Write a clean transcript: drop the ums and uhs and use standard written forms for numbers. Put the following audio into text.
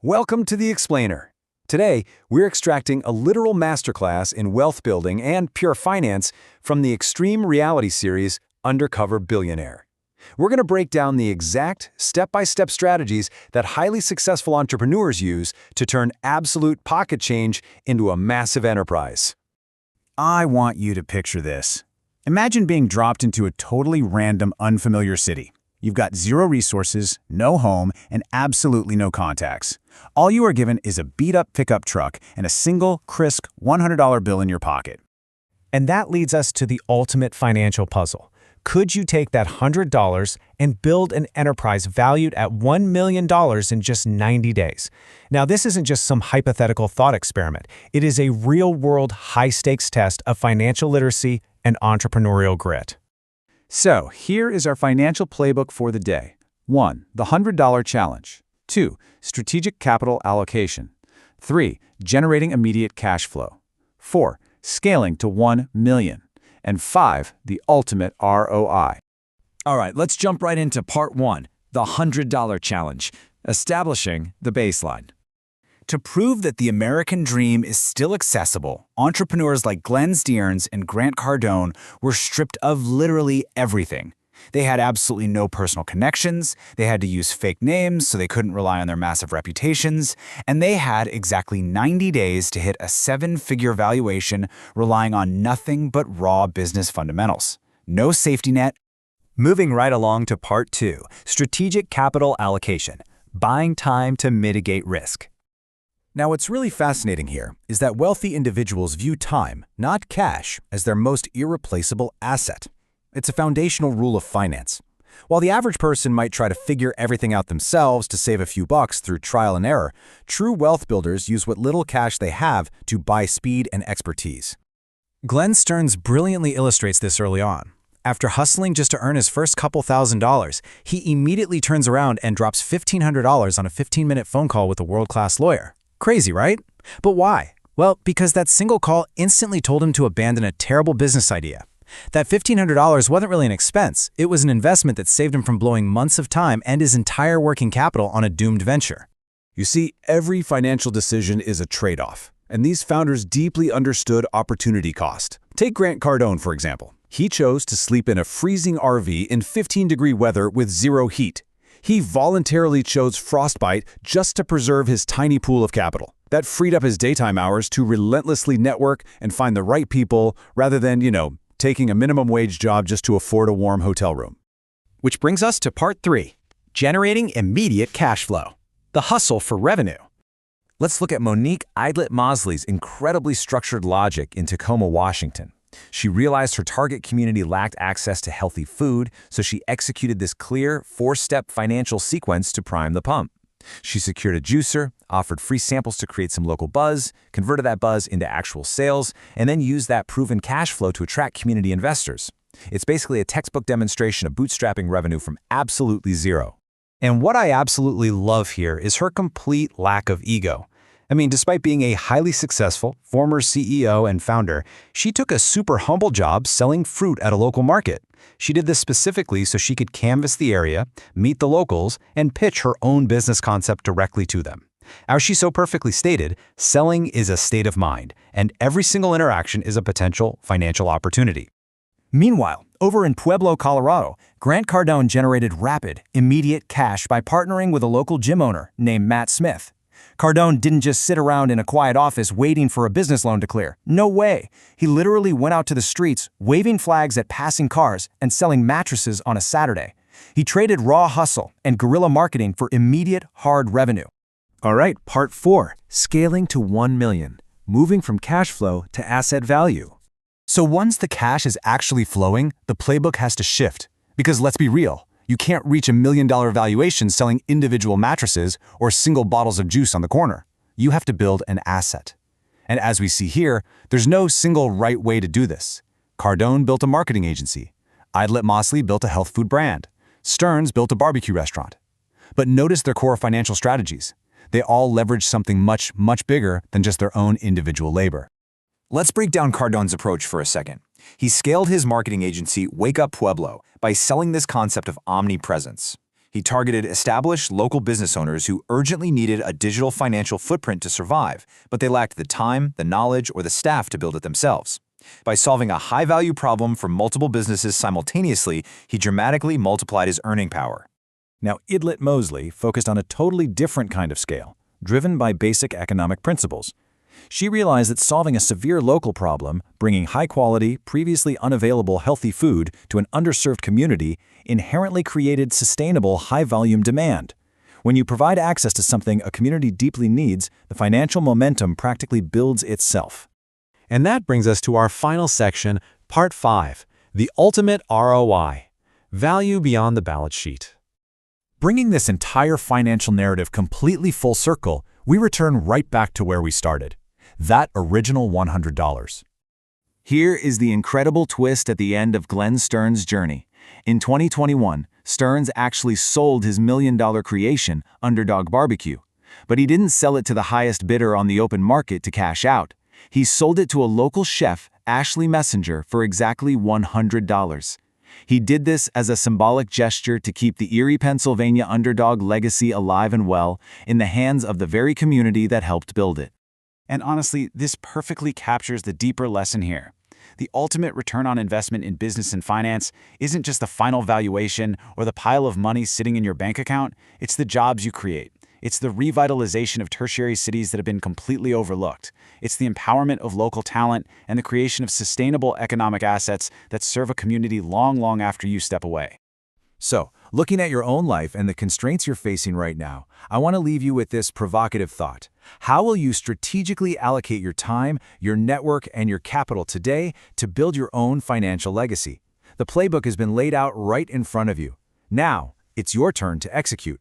Welcome to The Explainer. Today, we're extracting a literal masterclass in wealth building and pure finance from the extreme reality series Undercover Billionaire. We're going to break down the exact step-by-step strategies that highly successful entrepreneurs use to turn absolute pocket change into a massive enterprise. I want you to picture this. Imagine being dropped into a totally random, unfamiliar city. You've got zero resources, no home, and absolutely no contacts. All you are given is a beat-up pickup truck and a single, crisp $100 bill in your pocket. And that leads us to the ultimate financial puzzle. Could you take that $100 and build an enterprise valued at $1 million in just 90 days? Now, this isn't just some hypothetical thought experiment. It is a real-world, high-stakes test of financial literacy and entrepreneurial grit. So, here is our financial playbook for the day. 1. The $100 challenge. 2. Strategic capital allocation. 3. Generating immediate cash flow. 4. Scaling to 1 million. And 5. The ultimate ROI. All right, let's jump right into part 1, the $100 challenge, establishing the baseline. To prove that the American dream is still accessible, entrepreneurs like Glenn Stearns and Grant Cardone were stripped of literally everything. They had absolutely no personal connections, they had to use fake names so they couldn't rely on their massive reputations, and they had exactly 90 days to hit a 7-figure valuation relying on nothing but raw business fundamentals. No safety net. Moving right along to part 2, strategic capital allocation, buying time to mitigate risk. Now, what's really fascinating here is that wealthy individuals view time, not cash, as their most irreplaceable asset. It's a foundational rule of finance. While the average person might try to figure everything out themselves to save a few bucks through trial and error, true wealth builders use what little cash they have to buy speed and expertise. Glenn Stearns brilliantly illustrates this early on. After hustling just to earn his first couple $1,000s, he immediately turns around and drops $1,500 on a 15-minute phone call with a world-class lawyer. Crazy, right? But why? Well, because that single call instantly told him to abandon a terrible business idea. That $1,500 wasn't really an expense. It was an investment that saved him from blowing months of time and his entire working capital on a doomed venture. You see, every financial decision is a trade-off, and these founders deeply understood opportunity cost. Take Grant Cardone, for example. He chose to sleep in a freezing RV in 15-degree weather with zero heat. He voluntarily chose frostbite just to preserve his tiny pool of capital. That freed up his daytime hours to relentlessly network and find the right people rather than, taking a minimum wage job just to afford a warm hotel room. Which brings us to part 3, generating immediate cash flow, the hustle for revenue. Let's look at Monique Eidlet-Mosley's incredibly structured logic in Tacoma, Washington. She realized her target community lacked access to healthy food, so she executed this clear, 4-step financial sequence to prime the pump. She secured a juicer, offered free samples to create some local buzz, converted that buzz into actual sales, and then used that proven cash flow to attract community investors. It's basically a textbook demonstration of bootstrapping revenue from absolutely zero. And what I absolutely love here is her complete lack of ego. I mean, despite being a highly successful former CEO and founder, she took a super humble job selling fruit at a local market. She did this specifically so she could canvass the area, meet the locals, and pitch her own business concept directly to them. As she so perfectly stated, selling is a state of mind, and every single interaction is a potential financial opportunity. Meanwhile, over in Pueblo, Colorado, Grant Cardone generated rapid, immediate cash by partnering with a local gym owner named Matt Smith. Cardone didn't just sit around in a quiet office waiting for a business loan to clear. No way. He literally went out to the streets, waving flags at passing cars and selling mattresses on a Saturday. He traded raw hustle and guerrilla marketing for immediate, hard revenue. All right, part 4, scaling to 1 million, moving from cash flow to asset value. So once the cash is actually flowing, the playbook has to shift. Because let's be real, you can't reach $1 million valuation selling individual mattresses or single bottles of juice on the corner. You have to build an asset. And as we see here, there's no single right way to do this. Cardone built a marketing agency. Eidlet-Mosley built a health food brand. Stearns built a barbecue restaurant. But notice their core financial strategies. They all leverage something much, much bigger than just their own individual labor. Let's break down Cardone's approach for a second. He scaled his marketing agency, Wake Up Pueblo, by selling this concept of omnipresence. He targeted established local business owners who urgently needed a digital financial footprint to survive, but they lacked the time, the knowledge, or the staff to build it themselves. By solving a high-value problem for multiple businesses simultaneously, he dramatically multiplied his earning power. Now, Idlet Mosley focused on a totally different kind of scale, driven by basic economic principles. She realized that solving a severe local problem, bringing high-quality, previously unavailable healthy food to an underserved community, inherently created sustainable, high-volume demand. When you provide access to something a community deeply needs, the financial momentum practically builds itself. And that brings us to our final section, Part 5, the ultimate ROI, value beyond the balance sheet. Bringing this entire financial narrative completely full circle, we return right back to where we started. That original $100. Here is the incredible twist at the end of Glenn Stearns' journey. In 2021, Stearns actually sold his million-dollar creation, Underdog Barbecue. But he didn't sell it to the highest bidder on the open market to cash out. He sold it to a local chef, Ashley Messenger, for exactly $100. He did this as a symbolic gesture to keep the Erie, Pennsylvania underdog legacy alive and well in the hands of the very community that helped build it. And honestly, this perfectly captures the deeper lesson here. The ultimate return on investment in business and finance isn't just the final valuation or the pile of money sitting in your bank account, it's the jobs you create. It's the revitalization of tertiary cities that have been completely overlooked. It's the empowerment of local talent and the creation of sustainable economic assets that serve a community long, long after you step away. So, looking at your own life and the constraints you're facing right now, I want to leave you with this provocative thought. How will you strategically allocate your time, your network, and your capital today to build your own financial legacy? The playbook has been laid out right in front of you. Now, it's your turn to execute.